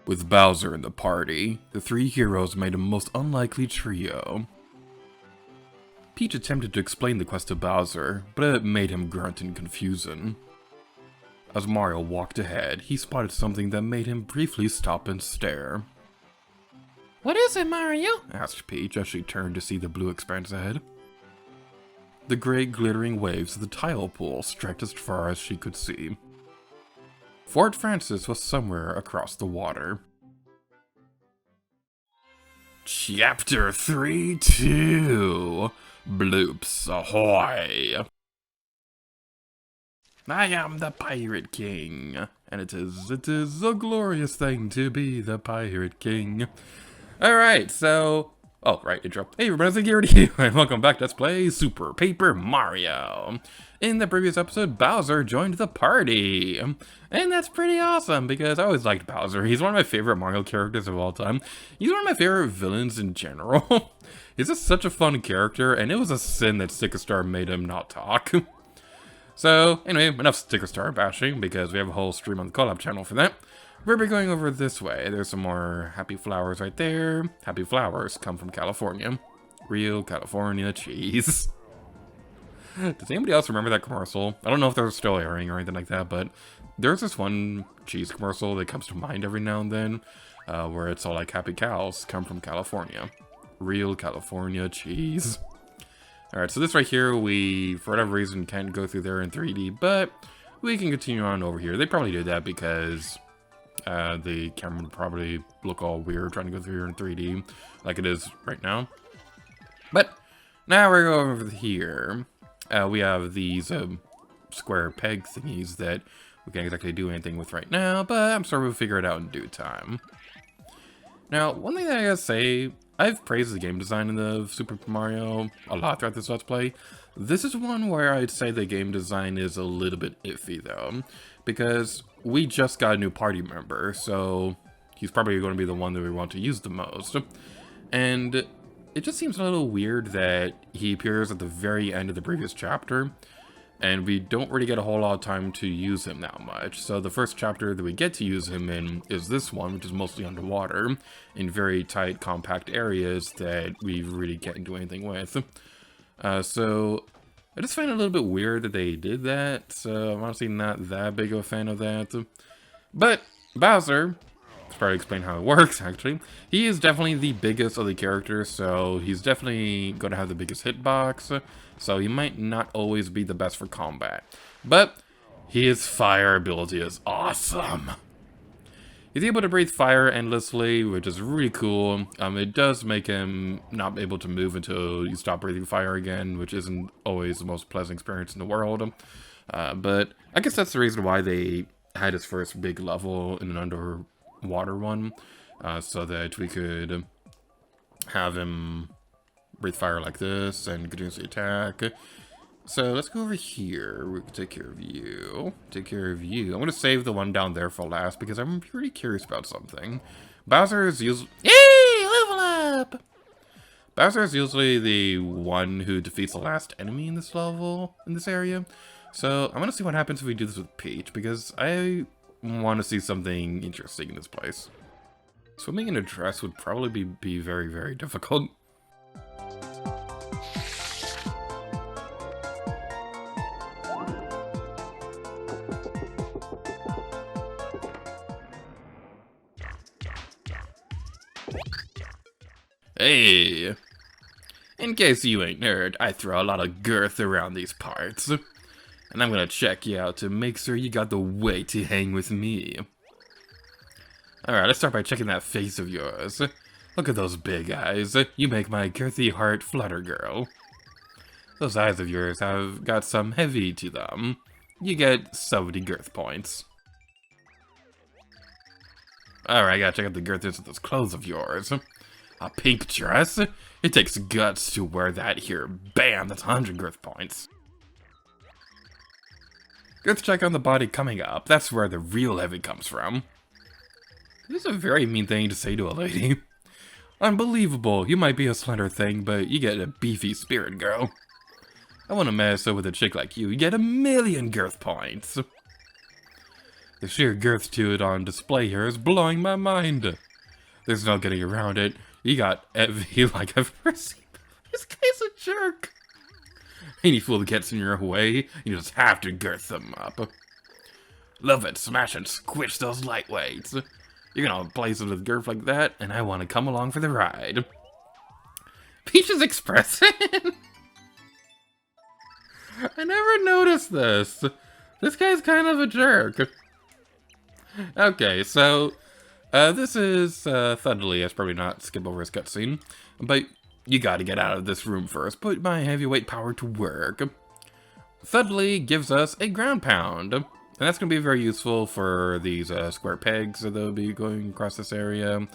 With Bowser in the party, the three heroes made a most unlikely trio. Peach attempted to explain the quest to Bowser, but it made him grunt in confusion. As Mario walked ahead, he spotted something that made him briefly stop and stare. "What is it, Mario?" asked Peach as she turned to see the blue expanse ahead. The great glittering waves of the tile pool stretched as far as she could see. Fort Francis was somewhere across the water. Chapter 3-2 Bloops, Ahoy! I am the Pirate King, and it is a glorious thing to be the Pirate King. Alright, so... Oh, right, intro. Hey everybody, it's Garrett, and welcome back to Let's Play Super Paper Mario. In the previous episode, Bowser joined the party. And that's pretty awesome, because I always liked Bowser. He's one of my favorite Mario characters of all time. He's one of my favorite villains in general. He's just such a fun character, and it was a sin that Sticker Star made him not talk. So, anyway, enough Sticker Star bashing, because we have a whole stream on the collab channel for that. We'll be going over this way. There's some more happy flowers right there. Happy flowers come from California. Real California cheese. Does anybody else remember that commercial? I don't know if they're still airing or anything like that, but there's this one cheese commercial that comes to mind every now and then, where it's all like happy cows come from California. Real California cheese. Alright, so this right here, we, for whatever reason, can't go through there in 3D, but we can continue on over here. They probably did that because the camera would probably look all weird trying to go through here in 3D, like it is right now. But now we're going over here. We have these square peg thingies that we can't exactly do anything with right now, but I'm sure we'll figure it out in due time. Now, one thing that I gotta say, I've praised the game design in the Super Mario a lot throughout this Let's Play. This is one where I'd say the game design is a little bit iffy, though, because we just got a new party member, so he's probably going to be the one that we want to use the most. And it just seems a little weird that he appears at the very end of the previous chapter, and we don't really get a whole lot of time to use him that much. So the first chapter that we get to use him in is this one, which is mostly underwater, in very tight, compact areas that we really can't do anything with. So I just find it a little bit weird that they did that, so I'm honestly not that big of a fan of that. But Bowser, let's probably explain how it works, actually. He is definitely the biggest of the characters, so he's definitely going to have the biggest hitbox, so he might not always be the best for combat. But his fire ability is awesome. He's able to breathe fire endlessly, which is really cool. It does make him not able to move until you stop breathing fire again, which isn't always the most pleasant experience in the world. But I guess that's the reason why they had his first big level in an underwater one, so that we could have him breathe fire like this and continuously attack. So let's go over here. We can take care of you. Take care of you. I'm going to save the one down there for last because I'm pretty curious about something. Bowser is usually... Yay! Level up! Bowser is usually the one who defeats the last enemy in this level, in this area. So I'm going to see what happens if we do this with Peach, because I want to see something interesting in this place. Swimming in a dress would probably be very, very difficult. Hey! In case you ain't heard, I throw a lot of girth around these parts. And I'm gonna check you out to make sure you got the weight to hang with me. Alright, let's start by checking that face of yours. Look at those big eyes. You make my girthy heart flutter, girl. Those eyes of yours have got some heavy to them. You get 70 girth points. Alright, I gotta check out the girthiness of those clothes of yours. A pink dress? It takes guts to wear that here. Bam, that's 100 girth points. Girth check on the body coming up. That's where the real heavy comes from. This is a very mean thing to say to a lady. Unbelievable. You might be a slender thing, but you get a beefy spirit, girl. I want to mess up with a chick like you. You get 1,000,000 girth points. The sheer girth to it on display here is blowing my mind. There's no getting around it. You got heavy like I've ever seen. This guy's a jerk. Any fool that gets in your way, you just have to girth them up. Love it, smash and squish those lightweights. You're gonna play some with girth like that, and I want to come along for the ride. Peach's expressing. I never noticed this. This guy's kind of a jerk. Okay, so this is Thudley. I should probably not skip over his cutscene, but you gotta get out of this room first. Put my heavyweight power to work. Thudley gives us a ground pound, and that's gonna be very useful for these square pegs that will be going across this area.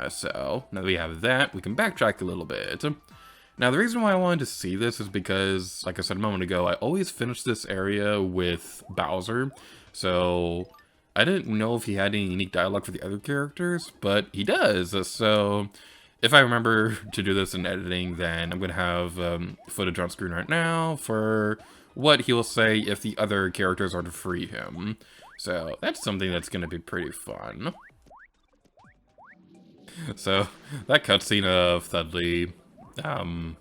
So now that we have that, we can backtrack a little bit. Now, the reason why I wanted to see this is because, like I said a moment ago, I always finish this area with Bowser. So I didn't know if he had any unique dialogue for the other characters, but he does. So if I remember to do this in editing, then I'm going to have footage on screen right now for what he will say if the other characters are to free him. So that's something that's going to be pretty fun. So that cutscene of Thudley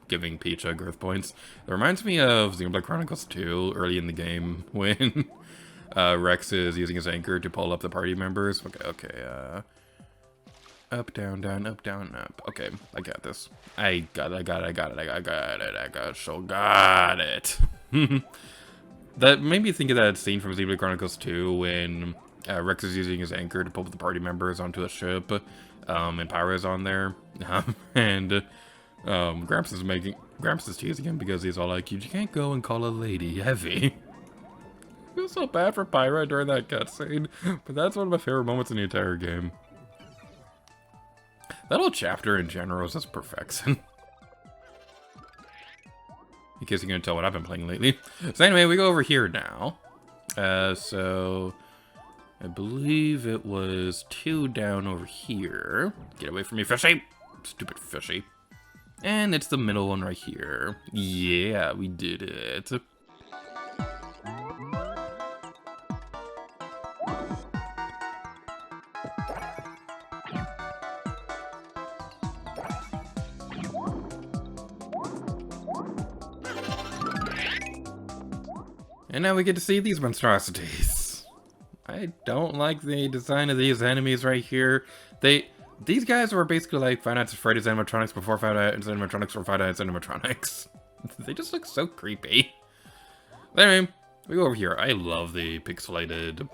giving Peach girth points, it reminds me of Xenoblade Chronicles 2 early in the game when Rex is using his anchor to pull up the party members. Okay, up, down, down, up, down, up. Okay, I got this. I got it. That made me think of that scene from Xenoblade Chronicles 2 when Rex is using his anchor to pull up the party members onto a ship, and Pyra's on there, and Gramps is teasing him because he's all like, you can't go and call a lady heavy. I feel so bad for Pyra during that cutscene, but that's one of my favorite moments in the entire game. That whole chapter in general is just perfection. In case you're gonna tell what I've been playing lately. So anyway, we go over here now. So I believe it was 2 down over here. Get away from me, fishy! Stupid fishy. And it's the middle one right here. Yeah, we did it. And now we get to see these monstrosities. I don't like the design of these enemies right here. These guys were basically like Five Nights at Freddy's animatronics before Five Nights animatronics were Five Nights animatronics. They just look so creepy. Anyway, we go over here. I love the pixelated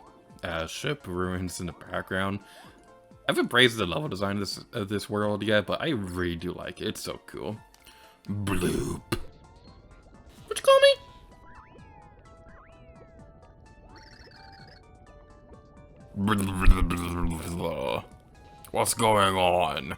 ship ruins in the background. I haven't praised the level design of this world yet, but I really do like it. It's so cool. Bloop. What you call me? What's going on?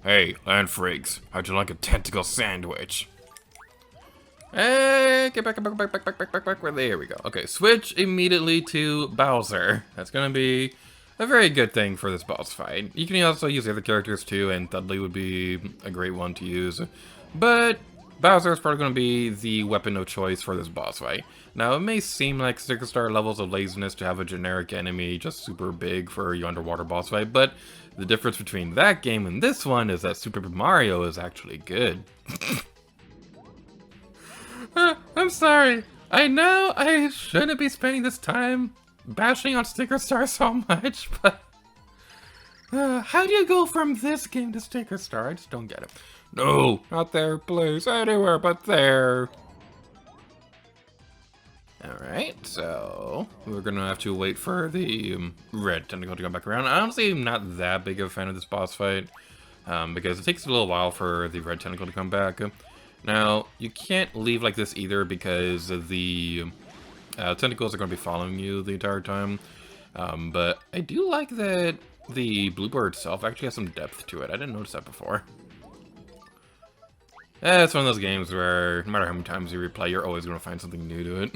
Hey, land freaks, how'd you like a tentacle sandwich? Hey, get back. There we go. Okay, switch immediately to Bowser. That's gonna be a very good thing for this boss fight. You can also use the other characters too, and Thudley would be a great one to use. But Bowser is probably going to be the weapon of choice for this boss fight. Now, it may seem like Sticker Star levels of laziness to have a generic enemy just super big for your underwater boss fight, but the difference between that game and this one is that Super Mario is actually good. I'm sorry. I know I shouldn't be spending this time bashing on Sticker Star so much, but how do you go from this game to Sticker Star? I just don't get it. No, not there, please. Anywhere but there. Alright, so we're gonna have to wait for the red tentacle to come back around. Honestly, I'm not that big of a fan of this boss fight. because it takes a little while for the red tentacle to come back. Now, you can't leave like this either because the tentacles are going to be following you the entire time. But I do like that the blooper itself actually has some depth to it. I didn't notice that before. It's one of those games where no matter how many times you replay, you're always going to find something new to it.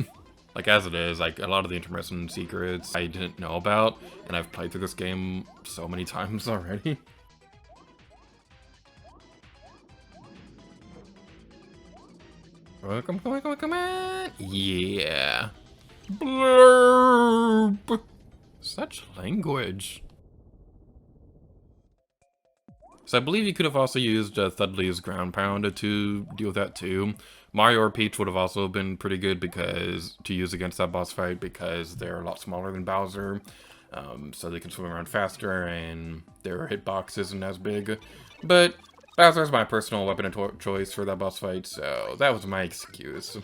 Like, as it is, like, a lot of the intermission secrets I didn't know about, and I've played through this game so many times already. Come on! Yeah! Blurb! Such language. So I believe you could have also used Thudley's Ground Pound to deal with that too. Mario or Peach would have also been pretty good because to use against that boss fight because they're a lot smaller than Bowser. So they can swim around faster and their hitbox isn't as big. But Bowser's my personal weapon of choice for that boss fight, so that was my excuse.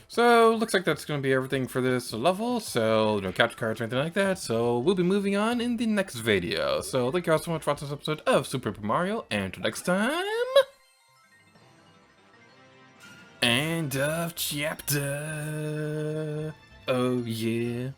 So, looks like that's going to be everything for this level, so no capture cards or anything like that, so we'll be moving on in the next video. So, thank you all so much for watching this episode of Super Mario, and until next time... End of chapter. Oh yeah.